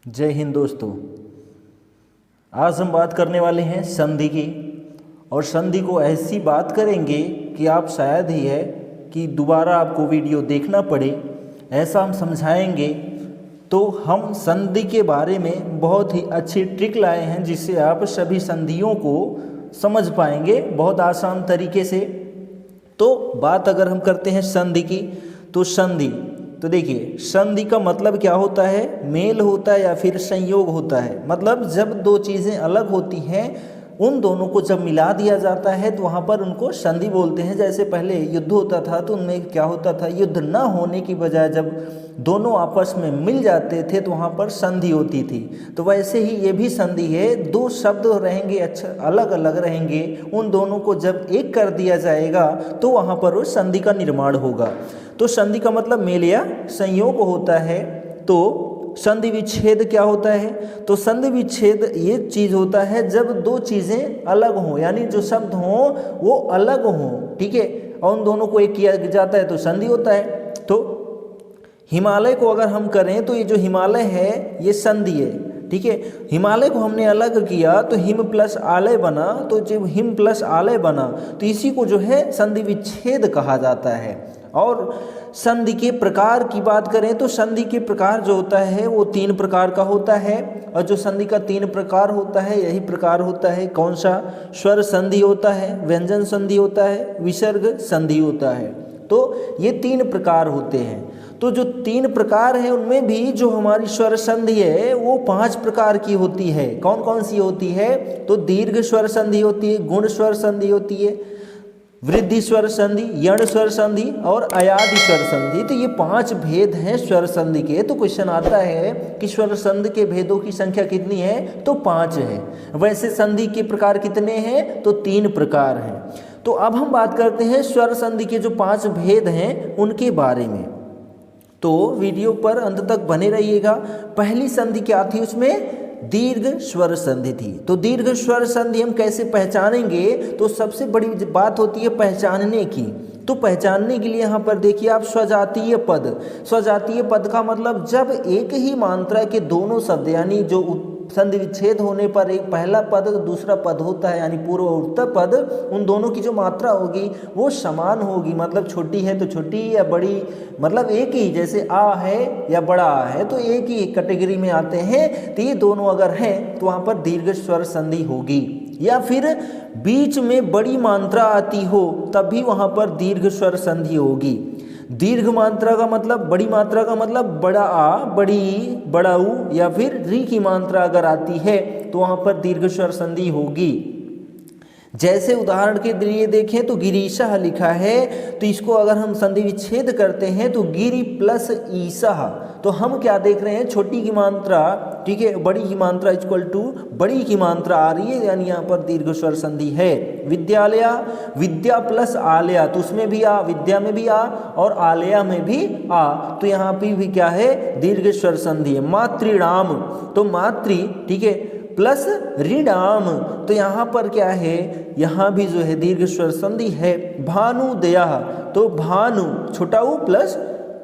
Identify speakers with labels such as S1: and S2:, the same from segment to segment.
S1: जय हिंद दोस्तों। आज हम बात करने वाले हैं संधि की। और संधि को ऐसी बात करेंगे कि आप शायद ही है कि दोबारा आपको वीडियो देखना पड़े, ऐसा हम समझाएंगे। तो हम संधि के बारे में बहुत ही अच्छी ट्रिक लाए हैं जिससे आप सभी संधियों को समझ पाएंगे बहुत आसान तरीके से। तो बात अगर हम करते हैं संधि की, तो संधि तो देखिए, संधि का मतलब क्या होता है? मेल होता है या फिर संयोग होता है। मतलब जब दो चीज़ें अलग होती हैं उन दोनों को जब मिला दिया जाता है तो वहाँ पर उनको संधि बोलते हैं। जैसे पहले युद्ध होता था तो उनमें क्या होता था, युद्ध न होने की बजाय जब दोनों आपस में मिल जाते थे तो वहाँ पर संधि होती थी। तो वैसे ही ये भी संधि है, दो शब्द रहेंगे अच्छा अलग अलग रहेंगे, उन दोनों को जब एक कर दिया जाएगा तो वहाँ पर वो संधि का निर्माण होगा। तो संधि का मतलब मेल या संयोग होता है। तो संधि विच्छेद क्या होता है? तो संधि विच्छेद ये चीज़ होता है जब दो चीज़ें अलग हों, यानी जो शब्द हों वो अलग हों, ठीक है, और उन दोनों को एक किया जाता है तो संधि होता है। तो हिमालय को अगर हम करें तो ये जो हिमालय है ये संधि है, ठीक है। हिमालय को हमने अलग किया तो हिम प्लस आलय बना, तो जब हिम प्लस आलय बना तो इसी को जो है संधि विच्छेद कहा जाता है। और संधि के प्रकार की बात करें तो संधि के प्रकार जो होता है वो 3 प्रकार का होता है। और जो संधि का 3 प्रकार होता है यही प्रकार होता है कौन सा? स्वर संधि होता है, व्यंजन संधि होता है, विसर्ग संधि होता है। तो ये 3 प्रकार होते हैं। तो जो 3 प्रकार हैं उनमें भी जो हमारी स्वर संधि है वो 5 प्रकार की होती है। कौन कौन सी होती है? तो दीर्घ स्वर संधि होती है, गुण स्वर संधि होती है, वृद्धि स्वर संधि, यण स्वर संधि और अयादि स्वर संधि। तो ये 5 भेद हैं स्वर संधि के। तो क्वेश्चन आता है कि स्वर संधि के भेदों की संख्या कितनी है? तो 5 है। वैसे संधि के प्रकार कितने हैं? तो 3 प्रकार हैं। तो अब हम बात करते हैं स्वर संधि के जो 5 भेद हैं उनके बारे में। तो वीडियो पर अंत तक बने रहिएगा। पहली संधि क्या थी? उसमें दीर्घ स्वर संधि थी। तो दीर्घ स्वर संधि हम कैसे पहचानेंगे? तो सबसे बड़ी बात होती है पहचानने की। तो पहचानने के लिए यहाँ पर देखिए आप स्वजातीय पद। स्वजातीय पद का मतलब जब एक ही मात्रा के दोनों शब्द, यानी जो संधि विच्छेद होने पर एक पहला पद दूसरा पद होता है, यानी पूर्व और उत्तर पद, उन दोनों की जो मात्रा होगी वो समान होगी। मतलब छोटी है तो छोटी या बड़ी, मतलब एक ही, जैसे आ है या बड़ा आ है तो एक ही कैटेगरी में आते हैं। तो ये दोनों अगर हैं तो वहाँ पर दीर्घ स्वर संधि होगी। या फिर बीच में बड़ी मात्रा आती हो तब भी वहाँ पर दीर्घ स्वर संधि होगी। दीर्घ मात्रा का मतलब, बड़ी मात्रा का मतलब बड़ा आ, बड़ी, बड़ा ऊ, या फिर री की मात्रा अगर आती है तो वहाँ पर दीर्घ स्वर संधि होगी। जैसे उदाहरण के लिए देखें तो गिरीशा लिखा है, तो इसको अगर हम संधि विच्छेद करते हैं तो गिरी प्लस ईसा, तो हम क्या देख रहे हैं? छोटी की मात्रा, ठीक है, बड़ी की मात्रा इक्वल टू बड़ी की मात्रा आ रही है, यानी यहाँ पर दीर्घ स्वर संधि है। विद्यालया, विद्या प्लस आलया, तो उसमें भी आ, विद्या में भी आ और आलया में भी आ, तो यहाँ पे भी क्या है? दीर्घ स्वर संधि है। मातृणाम, तो मातृ, ठीक है, प्लस ऋणाम, तो यहाँ पर क्या है? यहाँ भी जो है दीर्घ स्वर संधि है। भानुदया, तो भानु छोटा ऊ प्लस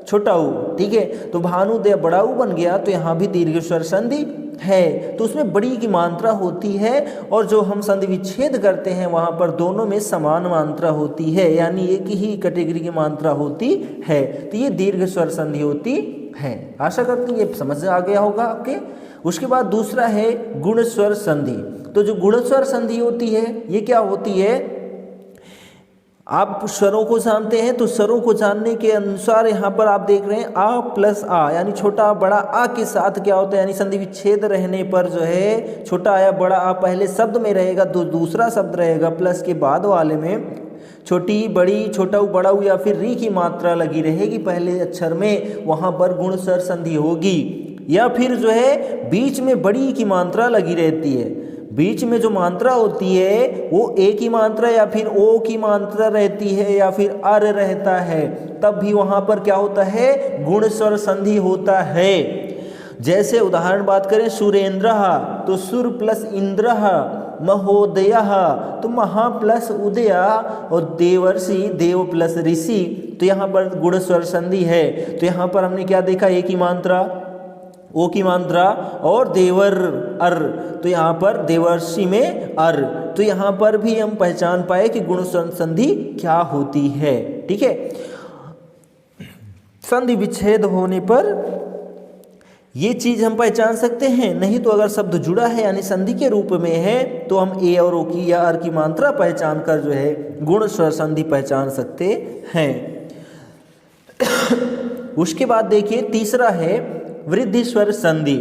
S1: छोटा ऊ, ठीक है, तो भानुदया बड़ा ऊ बन गया, तो यहाँ भी दीर्घ स्वर संधि है। तो उसमें बड़ी की मात्रा होती है और जो हम संधि विच्छेद करते हैं वहाँ पर दोनों में समान मात्रा होती है, यानी एक ही कैटेगरी की मात्रा होती है। तो ये दीर्घ स्वर संधि होती है। आशा करते हैं ये समझ आ गया होगा आपके। उसके बाद दूसरा है गुण स्वर संधि। तो जो गुण स्वर संधि होती है ये क्या होती है? आप स्वरों को जानते हैं तो स्वरों को जानने के अनुसार यहाँ पर आप देख रहे हैं आ प्लस आ, यानी छोटा बड़ा आ के साथ क्या होता है, यानी संधि विच्छेद रहने पर जो है छोटा या बड़ा आ पहले शब्द में रहेगा तो दूसरा शब्द रहेगा प्लस के बाद वाले में छोटी, बड़ी, छोटा ऊ, बड़ा ऊ या फिर री की मात्रा लगी रहेगी पहले अक्षर में, वहाँ पर गुण स्वर संधि होगी। या फिर जो है बीच में बड़ी की मात्रा लगी रहती है, बीच में जो मात्रा होती है वो ए की मात्रा या फिर ओ की मात्रा रहती है या फिर अर रहता है, तब भी वहाँ पर क्या होता है? गुण स्वर संधि होता है। जैसे उदाहरण बात करें सुरेंद्र, तो सुर प्लस इंद्र, महोदय, तो महा प्लस उदया, और देवर्षि देव प्लस ऋषि, तो यहाँ पर गुण स्वर संधि है। तो यहाँ पर हमने क्या देखा? एक ही मात्रा, ओ की मात्रा, और देवर अर, तो यहाँ पर देवर्षि में अर। तो यहाँ पर भी हम पहचान पाए कि गुण संधि क्या होती है। ठीक है, संधि विच्छेद होने पर ये चीज हम पहचान सकते हैं। नहीं तो अगर शब्द जुड़ा है यानी संधि के रूप में है तो हम ए और ओ की या अर की मात्रा पहचान कर जो है गुण स्वर संधि पहचान सकते हैं। उसके बाद देखिए तीसरा है वृद्धि स्वर संधि।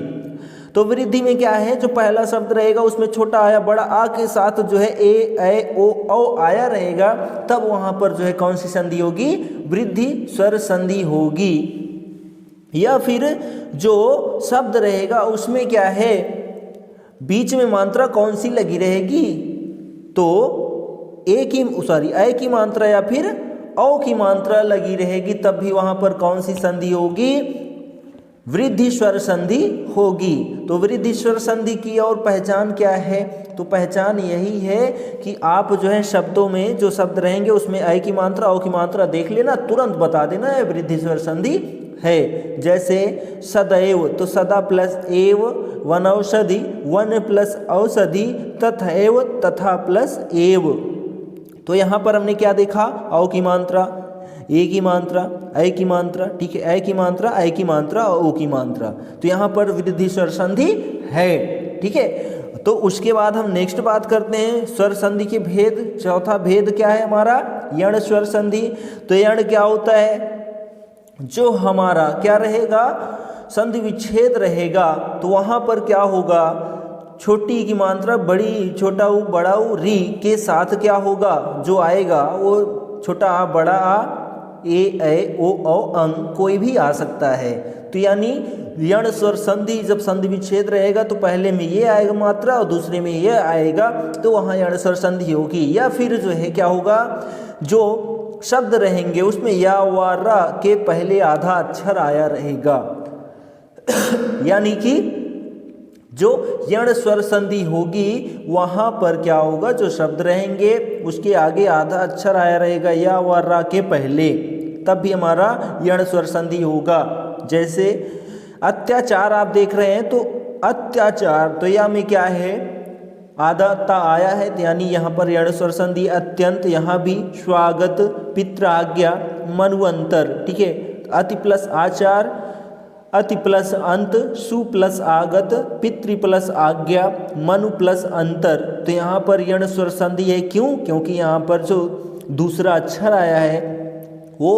S1: तो वृद्धि में क्या है, जो पहला शब्द रहेगा उसमें छोटा आया बड़ा आ के साथ जो है ए ऐ ओ औ आया रहेगा, तब वहां पर जो है कौन सी संधि होगी, वृद्धि स्वर संधि होगी। या फिर जो शब्द रहेगा उसमें क्या है, बीच में मात्रा कौन सी लगी रहेगी, तो ए की मात्रा या फिर औ की मात्रा लगी रहेगी, तब भी वहां पर कौन सी संधि होगी, वृद्धि स्वर संधि होगी। तो वृद्धि स्वर संधि की और पहचान क्या है, तो पहचान यही है कि आप जो है शब्दों में जो शब्द रहेंगे उसमें ऐ की मात्रा औ की मात्रा देख लेना, तुरंत बता देना है वृद्धि स्वर संधि है। जैसे सदैव, तो सदा प्लस एव, वनौषधि वन प्लस औषधि, तथैव तथा प्लस एव। तो यहाँ पर हमने क्या देखा, औ की मात्रा, ए की मात्रा, ऐ की मात्रा, ठीक है, ऐ की मात्रा, ऐ की मात्रा और ओ की मात्रा, तो यहाँ पर वृद्धि स्वर संधि है। ठीक है, तो उसके बाद हम नेक्स्ट बात करते हैं स्वर संधि के भेद। चौथा भेद क्या है हमारा, यण स्वर संधि। तो यण क्या होता है, जो हमारा क्या रहेगा, संधि विच्छेद रहेगा, तो वहां पर क्या होगा, छोटी की मात्रा बड़ी, छोटा ऊ बड़ा ऊ री के साथ क्या होगा, जो आएगा वो छोटा आ बड़ा आ, ए ऐ ओ औ अंग कोई भी आ सकता है। तो यानी यण स्वर संधि जब संधि विच्छेद रहेगा तो पहले में ये आएगा मात्रा और दूसरे में ये आएगा, तो वहाँ यण स्वर संधि होगी। या फिर जो है क्या होगा, जो शब्द रहेंगे उसमें या व रा के पहले आधा अक्षर आया रहेगा यानी कि जो यण स्वर संधि होगी वहां पर क्या होगा, जो शब्द रहेंगे उसके आगे आधा अक्षर आया रहेगा या व रा के पहले, तब भी हमारा यण स्वर संधि होगा। जैसे अत्याचार आप देख रहे हैं, तो अत्याचार, तो या में क्या है, आधा ता आया है, यानी यहाँ पर यण स्वर संधि अत्यंत, यहाँ भी स्वागत, पित्र आज्ञा, मनुअंतर। ठीक है, अति प्लस आचार, अति प्लस अंत, सु प्लस आगत, पितृ प्लस आज्ञा, मनु प्लस अंतर। तो यहाँ पर यण स्वर संधि है, क्यों, क्योंकि यहाँ पर जो दूसरा अक्षर आया है वो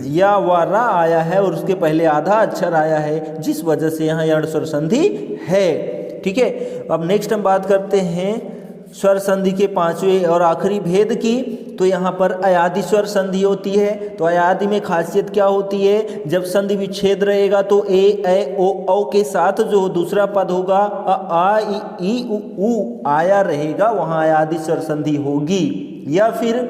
S1: या व रा आया है और उसके पहले आधा अक्षर आया है, जिस वजह से यहाँ यण स्वर संधि है। ठीक है, अब नेक्स्ट हम बात करते हैं स्वर संधि के पांचवें और आखिरी भेद की। तो यहाँ पर अयादि स्वर संधि होती है। तो अयादि में खासियत क्या होती है, जब संधि विच्छेद रहेगा तो ए ऐ ओ औ के साथ जो दूसरा पद होगा आ ई उ आया रहेगा, वहाँ अयादि स्वर संधि होगी। या फिर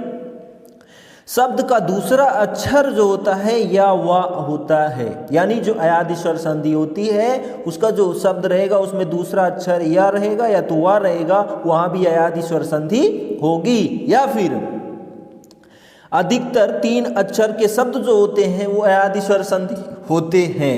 S1: शब्द का दूसरा अक्षर जो होता है या वा होता है, यानी जो अयादि स्वर संधि होती है उसका जो शब्द रहेगा उसमें दूसरा अक्षर या रहेगा या तो वा रहेगा, वहाँ भी अयादि स्वर संधि होगी। या फिर अधिकतर 3 अक्षर के शब्द जो होते हैं वो अयादि स्वर संधि होते हैं,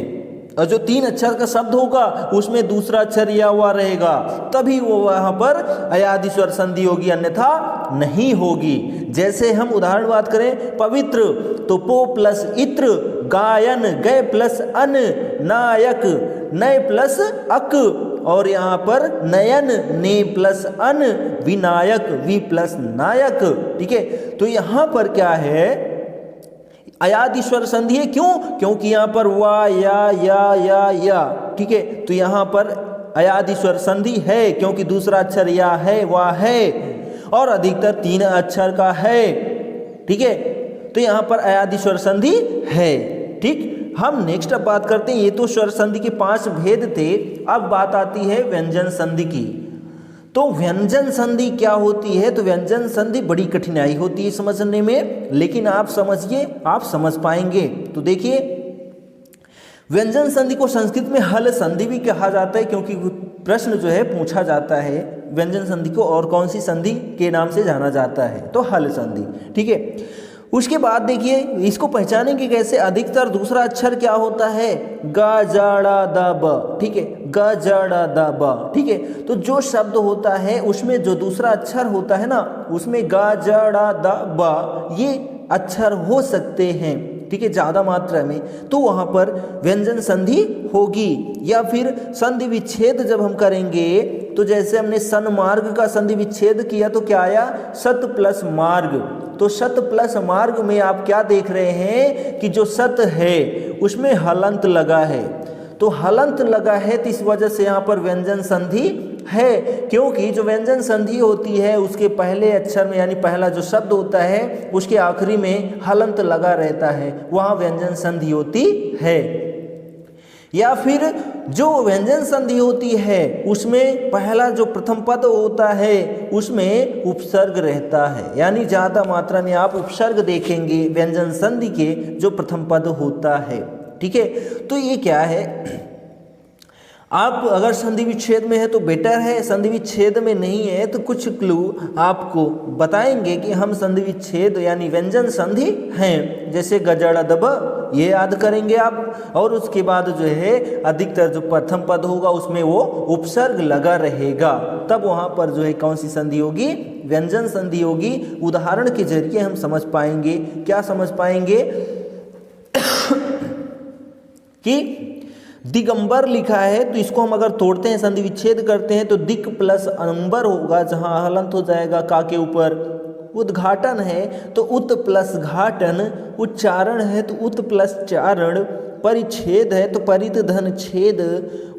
S1: और जो 3 अक्षर का शब्द होगा उसमें दूसरा अक्षर या हुआ रहेगा, तभी वो वहां पर अयादि स्वर संधि होगी, अन्यथा नहीं होगी। जैसे हम उदाहरण बात करें, पवित्र, तो पो प्लस इत्र, गायन, गय प्लस अन, नायक, नय प्लस अक, और यहाँ पर नयन, ने प्लस अन, विनायक, वी प्लस नायक। ठीक है, तो यहाँ पर क्या है, अयादि स्वर संधि है, क्यों, क्योंकि यहाँ पर वा या। ठीक है, तो यहाँ पर अयादि स्वर संधि है क्योंकि दूसरा अक्षर या है, वा है, और अधिकतर 3 अक्षर का है। ठीक है, तो यहाँ पर अयादि स्वर संधि है। ठीक, हम नेक्स्ट अब बात करते हैं, ये तो स्वर संधि के 5 भेद थे। अब बात आती है व्यंजन संधि की। तो व्यंजन संधि क्या होती है, तो व्यंजन संधि बड़ी कठिनाई होती है समझने में, लेकिन आप समझिए, आप समझ पाएंगे। तो देखिए, व्यंजन संधि को संस्कृत में हल संधि भी कहा जाता है, क्योंकि प्रश्न जो है पूछा जाता है व्यंजन संधि को और कौन सी संधि के नाम से जाना जाता है, तो हल संधि। ठीक है, उसके बाद देखिए इसको पहचानेंगे कैसे, अधिकतर दूसरा अक्षर क्या होता है, ग जड़ा द ब, ठीक है, ग जड़ा द ब, ठीक है। तो जो शब्द होता है उसमें जो दूसरा अक्षर होता है ना, उसमें ग जड़ा द ब ये अक्षर हो सकते हैं, ठीक है, ज़्यादा मात्रा में, तो वहाँ पर व्यंजन संधि होगी। या फिर संधि विच्छेद जब हम करेंगे तो जैसे हमने सन्मार्ग का संधि विच्छेद किया तो क्या आया, सत प्लस मार्ग। तो सत प्लस मार्ग में आप क्या देख रहे हैं कि जो सत है उसमें हलंत लगा है, तो हलंत लगा है तो इस वजह से यहाँ पर व्यंजन संधि है, क्योंकि जो व्यंजन संधि होती है उसके पहले अक्षर में यानी पहला जो शब्द होता है उसके आखिरी में हलंत लगा रहता है, वहाँ व्यंजन संधि होती है। या फिर जो व्यंजन संधि होती है उसमें पहला जो प्रथम पद होता है उसमें उपसर्ग रहता है, यानी ज़्यादा मात्रा में आप उपसर्ग देखेंगे व्यंजन संधि के जो प्रथम पद होता है, ठीक है। तो ये क्या है, आप अगर संधि विच्छेद में है तो बेटर है, संधि विच्छेद में नहीं है तो कुछ क्लू आपको बताएंगे कि हम संधि विच्छेद यानी व्यंजन संधि हैं, जैसे गजड़ा दब ये याद करेंगे आप, और उसके बाद जो है अधिकतर जो प्रथम पद होगा उसमें वो उपसर्ग लगा रहेगा, तब वहाँ पर जो है कौन सी संधि होगी, व्यंजन संधि होगी। उदाहरण के जरिए हम समझ पाएंगे, क्या समझ पाएंगे कि दिगंबर लिखा है तो इसको हम अगर तोड़ते हैं संधि विच्छेद करते हैं तो दिक प्लस अंबर होगा, जहाँ हलंत हो जाएगा का के ऊपर। उद्घाटन है तो उत प्लस घाटन, उच्चारण है तो उत प्लस चारण, परिच्छेद है तो परित धन छेद,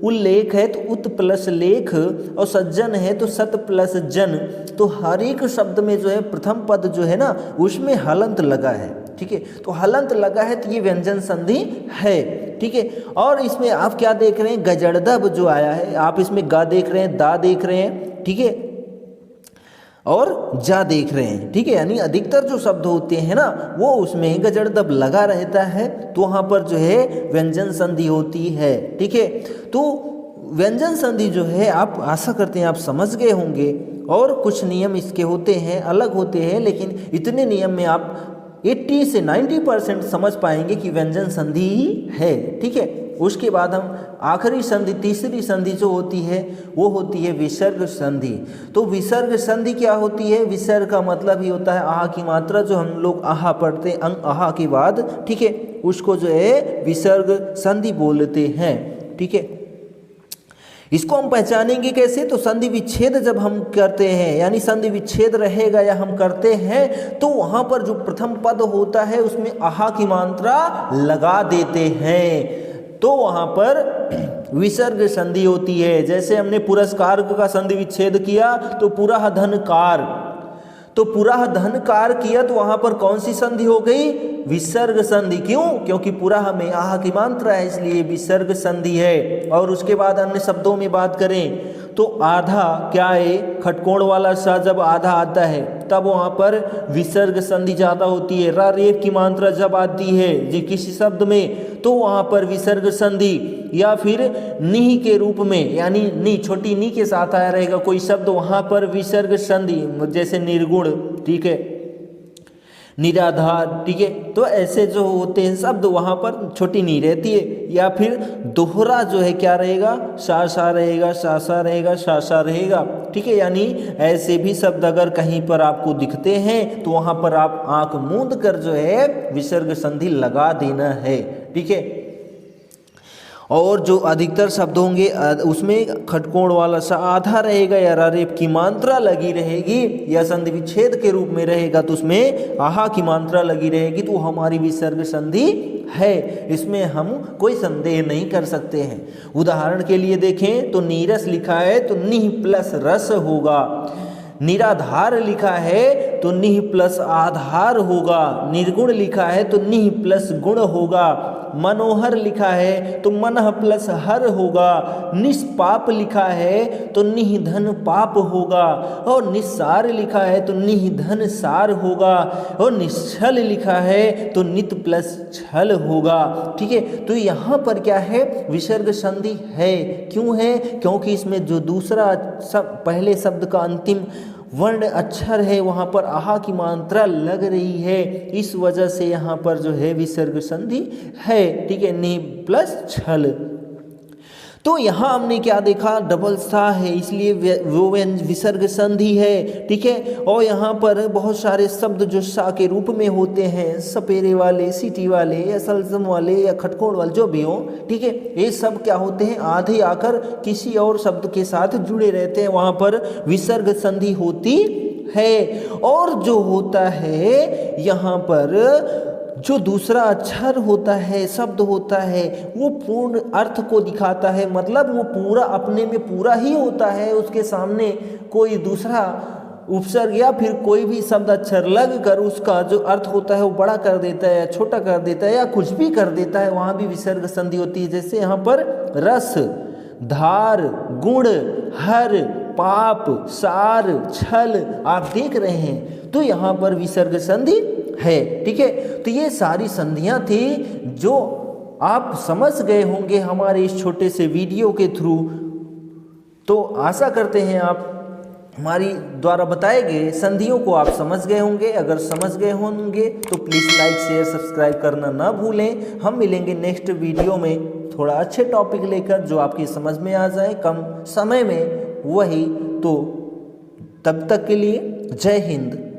S1: उल्लेख है तो उत प्लस लेख, और सज्जन है तो सत प्लस जन। तो हर एक शब्द में जो है प्रथम पद जो है ना उसमें हलंत लगा है, ठीक है, तो हलंत लगा है तो ये व्यंजन संधि है, ठीक है। और इसमें आप क्या देख रहे हैं, गजड़दब जो आया है, आप इसमें गा देख रहे हैं, दा देख रहे हैं, ठीक है, और जा देख रहे हैं, ठीक है, यानी अधिकतर जो शब्द होते हैं ना वो उसमें गजड़दब लगा रहता है, तो वहाँ पर जो है व्यंजन संधि होती है, ठीक है। तो व्यंजन संधि जो है आप आशा करते हैं आप समझ गए होंगे, और कुछ नियम इसके होते हैं, अलग होते हैं, लेकिन इतने नियम में आप 80 से 90% समझ पाएंगे कि व्यंजन संधि ही है, ठीक है। उसके बाद हम आखिरी संधि, तीसरी संधि जो होती है वो होती है विसर्ग संधि। तो विसर्ग संधि क्या होती है, विसर्ग का मतलब ही होता है आहा की मात्रा, जो हम लोग आहा पढ़ते हैं अंग आहा के बाद, ठीक है, उसको जो है विसर्ग संधि बोलते हैं, ठीक है। इसको हम पहचानेंगे कैसे, तो संधि विच्छेद जब हम करते हैं यानी संधि विच्छेद रहेगा या हम करते हैं तो वहाँ पर जो प्रथम पद होता है उसमें आहा की मात्रा लगा देते हैं, तो वहाँ पर विसर्ग संधि होती है। जैसे हमने पुरस्कार का संधि विच्छेद किया तो पुरः धनकार, तो पुरः धनकार किया तो वहाँ पर कौन सी संधि हो गई, विसर्ग संधि। क्यों, क्योंकि पुरः में आह की मात्रा है इसलिए विसर्ग संधि है। और उसके बाद अन्य शब्दों में बात करें तो आधा क्या है, खटकोण वाला सा जब आधा आता है तब वहाँ पर विसर्ग संधि ज़्यादा होती है। रा रेप की मात्रा जब आती है जी किसी शब्द में तो वहाँ पर विसर्ग संधि, या फिर नी के रूप में यानी नी छोटी नी के साथ आया रहेगा कोई शब्द, वहाँ पर विसर्ग संधि, जैसे निर्गुण, ठीक है, निराधार, ठीक है, तो ऐसे जो होते हैं शब्द वहाँ पर छोटी नी रहती है। या फिर दोहरा जो है क्या रहेगा, सा सा रहेगा, सा सा रहेगा, सा सा रहेगा, ठीक है, यानी ऐसे भी शब्द अगर कहीं पर आपको दिखते हैं तो वहाँ पर आप आंख मूंद कर जो है विसर्ग संधि लगा देना है, ठीक है। और जो अधिकतर शब्द होंगे उसमें खटकोण वाला सा आधा रहेगा या रारेप की मात्रा लगी रहेगी, या संधि विच्छेद के रूप में रहेगा तो उसमें आहा की मात्रा लगी रहेगी, तो हमारी विसर्ग संधि है, इसमें हम कोई संदेह नहीं कर सकते हैं। उदाहरण के लिए देखें तो नीरस लिखा है तो निह प्लस रस होगा, निराधार लिखा है तो निह प्लस आधार होगा, निर्गुण लिखा है तो निह प्लस गुण होगा, मनोहर लिखा है तो मनः प्लस हर होगा, निष्पाप लिखा है तो निधन पाप होगा, और निस्सार लिखा है तो निधन सार होगा, और निश्चल लिखा है तो नित प्लस छल होगा, ठीक है। तो यहाँ पर क्या है, विसर्ग संधि है। क्यों है, क्योंकि इसमें जो दूसरा पहले शब्द का अंतिम वर्ण अक्षर है वहाँ पर आहा की मात्रा लग रही है, इस वजह से यहाँ पर जो है विसर्ग संधि है। ठीक है, नि प्लस छल। तो यहाँ हमने क्या देखा, डबल सा है इसलिए वो विसर्ग संधि है। ठीक है, और यहाँ पर बहुत सारे शब्द जो सा के रूप में होते हैं, सपेरे वाले, सीटी वाले या सलजम वाले या खटकोण वाले जो भी हो, ठीक है, ये सब क्या होते हैं, आधे आकर किसी और शब्द के साथ जुड़े रहते हैं, वहाँ पर विसर्ग संधि होती है। और जो होता है यहाँ पर जो दूसरा अक्षर होता है, शब्द होता है, वो पूर्ण अर्थ को दिखाता है, मतलब वो पूरा अपने में पूरा ही होता है, उसके सामने कोई दूसरा उपसर्ग या फिर कोई भी शब्द अक्षर लग कर उसका जो अर्थ होता है वो बड़ा कर देता है या छोटा कर देता है या कुछ भी कर देता है, वहाँ भी विसर्ग संधि होती है। जैसे यहाँ पर रस, धार, गुण, हर, पाप, सार, छल आप देख रहे हैं, तो यहाँ पर विसर्ग संधि है। ठीक है, तो ये सारी संधियां थी जो आप समझ गए होंगे हमारे इस छोटे से वीडियो के थ्रू। तो आशा करते हैं आप हमारी द्वारा बताए गए संधियों को आप समझ गए होंगे। अगर समझ गए होंगे तो प्लीज़ लाइक, शेयर, सब्सक्राइब करना ना भूलें। हम मिलेंगे नेक्स्ट वीडियो में थोड़ा अच्छे टॉपिक लेकर जो आपकी समझ में आ जाए कम समय में, वही। तो तब तक के लिए जय हिंद।